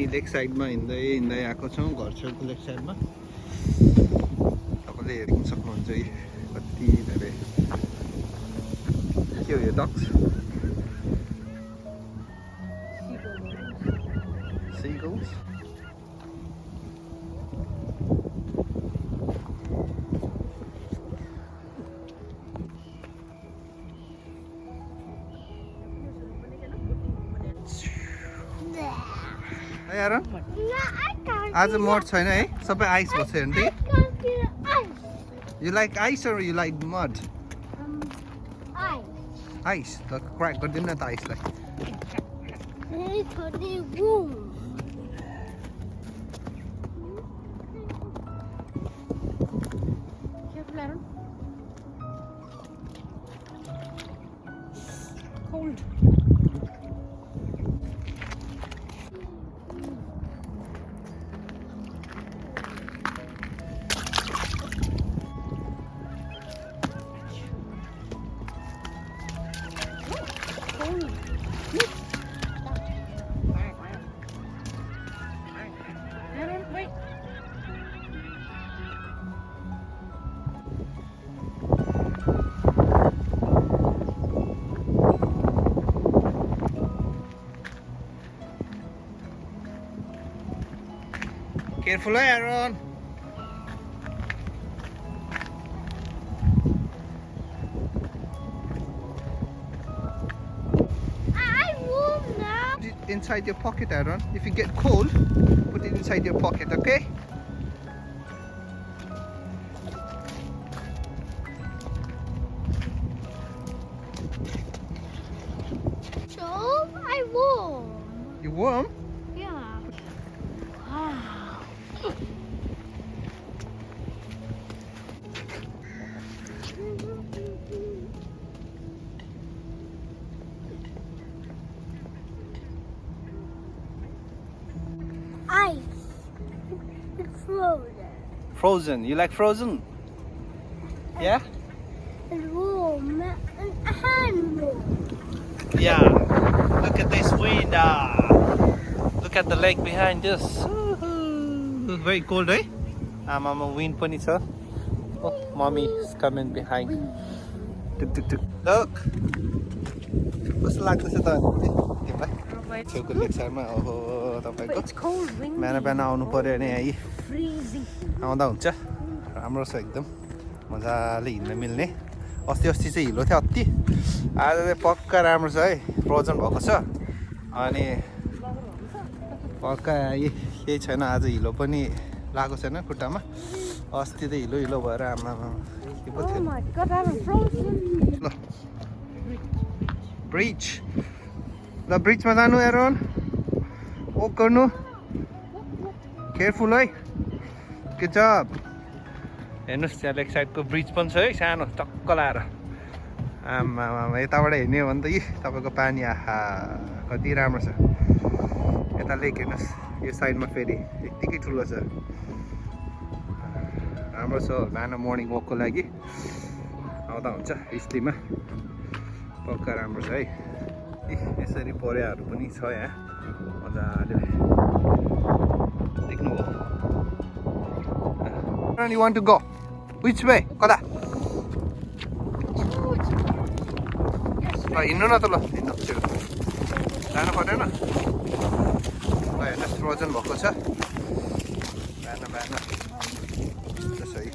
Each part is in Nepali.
हामी लेक साइडमा हिँड्दै हिँड्दै आएको छौँ घर छेउको लेक साइडमा तपाईँले हेर्न सक्नुहुन्छ है कति धेरै के हो यो ducks seagulls Aaron? No, I can't. आज मड छैन है सबै आइस भएको छ हेर्नु I can't feel ice. You like ice or you like mud? Ice. Ice. त क्र्याक गरिदिनु न त आइसलाई It's only warm. Careful, Aaron. Cold. Aaron, wait. Careful, Aaron. I'm warm now. Put it inside your pocket, Aaron. If you get cold, put it inside your pocket, okay? So I'm warm. You warm? Yeah. Ice. It's frozen. Frozen. You like frozen? Yeah? It's warm. And hand warm. Yeah. Look at this wind. Look at the lake behind us. Very cold, eh? Mama, wind pani cha. Oh, mommy is coming behind. Tuk tuk tuk. Look. What's the लाग्दैछ त तिमीलाई छेउको लेक साइडमा ओहो तपाईको It's cold, windy. बिहान आउनु पर्यो भने है Freezing. आउँदा हुन्छ राम्रो छ एकदम मजाले हिँड्न मिल्ने अस्ति चाहिँ हिलो थियो अति आज चाहिँ पक्का राम्रो छ है फ्रोजन भएको छ अनि पक्का केही छैन आज हिलो पनि लागेको छैन खुट्टामा अस्ति त हिलो भएर आमामा के पो Oh थियो my god, I'm frozen. ल ब्रिज ल ब्रिजमा जानु एरोन वक गर्नु केयरफुल है गुड जब हेर्नुहोस् त्यहाँ लेक साइडको ब्रिज पनि छ है सानो टक्क लाएर आमामा यताबाट हेर्ने हो भने त तपाईँको पानी आहा कति राम्रो छ यता लेक हेर्नुहोस् यो साइडमा फेरि यत्तिकै ठुलो छ राम्रो छ बिहान मर्निङ वकको लागि आउँदा हुन्छ इस्लीमा पक्का राम्रो छ है यसरी परेवाहरू पनि छ यहाँ मजाले देख्नु हो You want to go? Which way? कता? हिँड्नु न त ल हिँड्नु जानु पर्दैन ल हेर्नुहोस् फ्रोजन भएको छ बिहान त्यसो है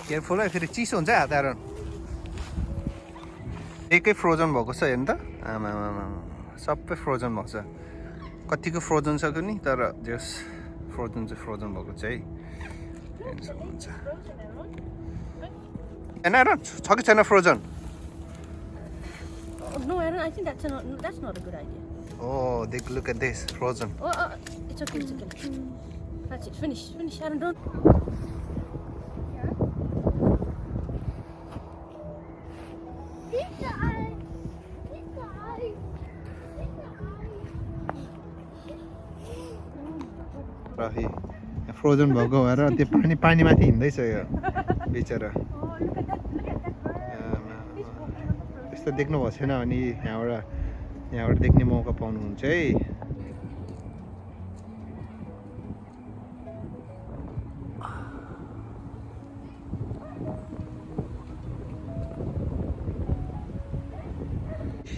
केयरफुल है फेरि चिसो हुन्छ हात आएर एकै फ्रोजन भएको छ हेर्नु त आमा सबै फ्रोजन भएको छ कतिको फ्रोजन छ नि तर जस फ्रोजन भएको छ है हेर्न सक्नुहुन्छ होइन र छ कि छैन frozen No, Aaron, I think that's not a good idea. Oh, look at this frozen. Oh, it's okay, it's okay. That's it, finish, Aaron, don't. Frozen भएको भएर त्यो पानीमाथि हिँड्दैछ यो बिचरा यस्तो देख्नु भएको छैन अनि यहाँबाट यहाँबाट देख्ने मौका पाउनुहुन्छ है।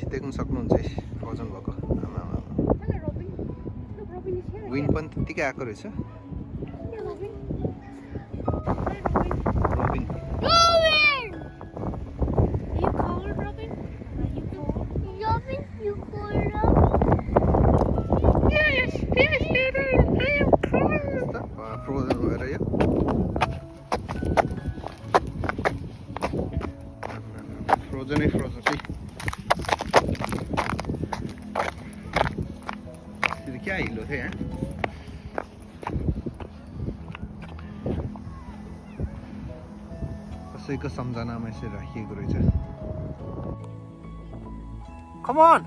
देख्न सक्नुहुन्छ है फ्रोजन भएको। विन्ड पनि त्यत्तिकै आएको रहेछ। फ्रोजन भएर यो फ्रोजनै फ्रोजन है। क्या हिलो थियो यहाँ? कसैको सम्झनामा यसरी राखिएको रहेछ। Come on!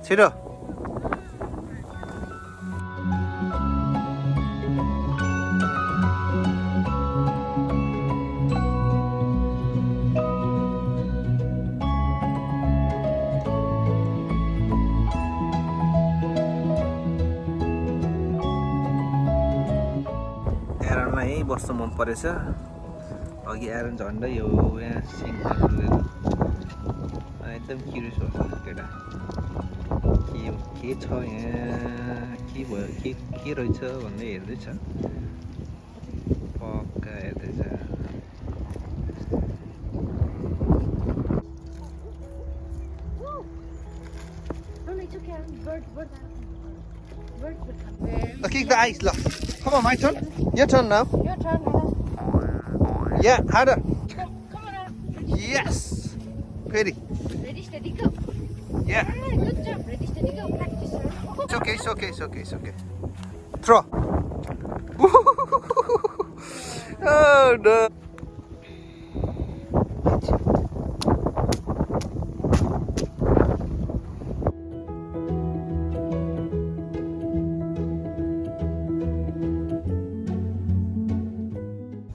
छिटो एरनलाई यहीँ बस्न मन परेछ। अघि एरन झन्डै यो यहाँ सिङमा डुबेर एकदम क्युरियस भएको छ केटा। के छ यहाँ, के भयो, के रहेछ भन्दै हेर्दैछ। पक्का हेर्दैछ। Let's kick the ice, look. Come on, my turn. Your turn now. Your turn, Hannah. Yeah, harder. Come on, Hannah. Yes. Ready. Ready, steady, go. Yeah. Alright, good job. Ready, steady, go. Practice, sir. It's okay, it's okay, it's okay, it's okay. Throw. Oh no.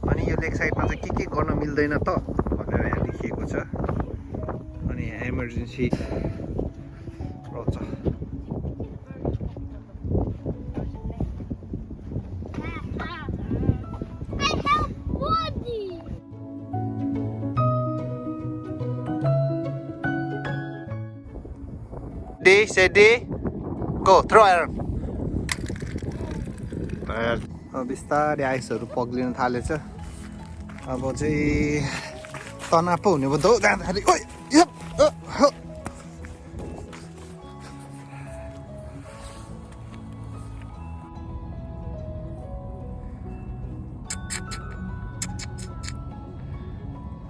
अनि यो लेक साइडमा चाहिँ के गर्न मिल्दैन त भनेर यहाँ लेखिएको छ। अनि यहाँ इमर्जेन्सी रहेछ। Steady, steady, go, throw Aaron. अब बिस्तारै आइसहरू पग्लिन थालेछ। अब चाहिँ तनाव पो हुने भयो जाँदाखेरि। ओइ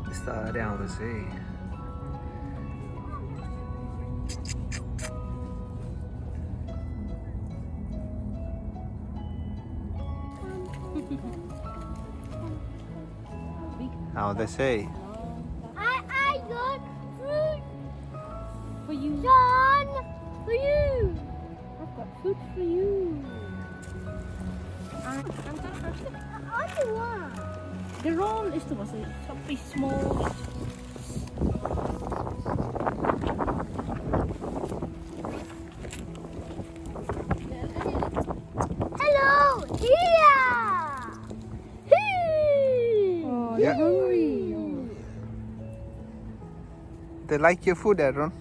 बिस्तारै आउँदैछ है। आउँदैछ है। I got fruit. For you. John, for you. I've got food for you. I'm Only one. They're all Eastleigh, so something small. Hello, here. Oh, Yeah. you're hungry. They like your food, Aaron.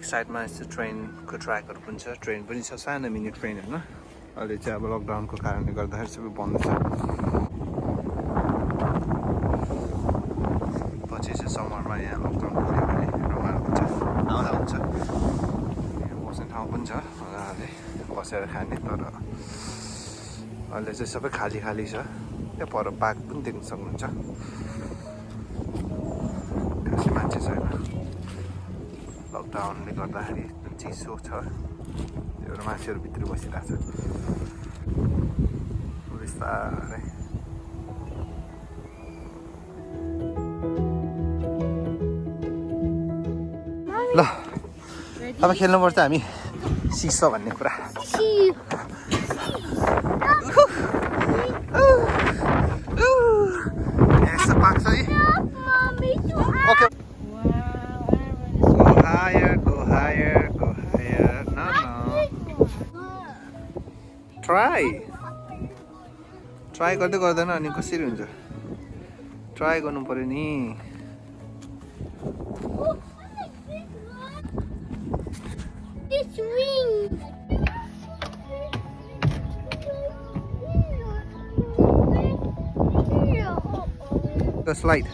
साइडमा यस्तो ट्रेनको ट्र्याकहरू पनि छ। ट्रेन पनि छ, सानो मिनी ट्रेन होइन। अहिले चाहिँ अब लकडाउनको कारणले गर्दाखेरि सबै बन्द छ। पछि चाहिँ समरमा यहाँ लकडाउन खोल्यो भने रमाइलो हुन्छ, आउँदा हुन्छ। बस्ने ठाउँ पनि छ मजाले बसेर खाने। तर अहिले चाहिँ सबै खाली खाली छ। त्यहाँ पर पार्क पनि देख्न सक्नुहुन्छ। खासै मान्छे छैन। लकडाउनले गर्दाखेरि चिसो छ, त्यो भएर मान्छेहरू भित्र बसिरहेको छ बिस्तारै। ल अब खेल्नुपर्छ हामी सिसो भन्ने कुरा। Essa parte aí. Mommy, to Okay. Wow, Go higher, go higher, go higher. No, no. Try. Try गर्दै गर्दैन अनि कसरी हुन्छ? Try गर्नु पर्यो नि. This ring. The slide.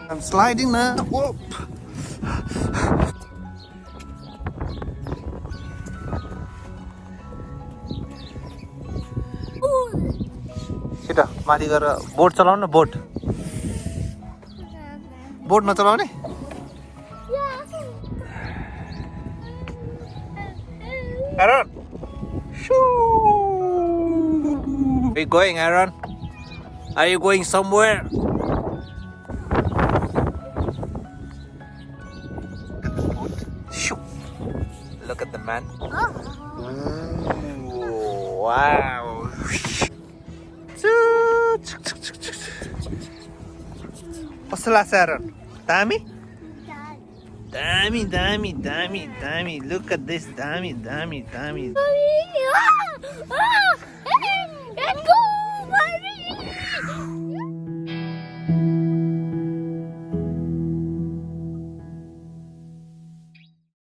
I'm sliding now. Whoop. छिटो माथि गएर बोट चलाउनु न बोट बोट नचलाउने Aaron Shoo. Where you going Aaron? Are you going somewhere? Shoo. Look at the man. Ooh, wow. What's the last Aaron? Dammy? Dammy, dammy, dammy, dammy. Look at this dammy, dammy, dammy. Let's go, mommy.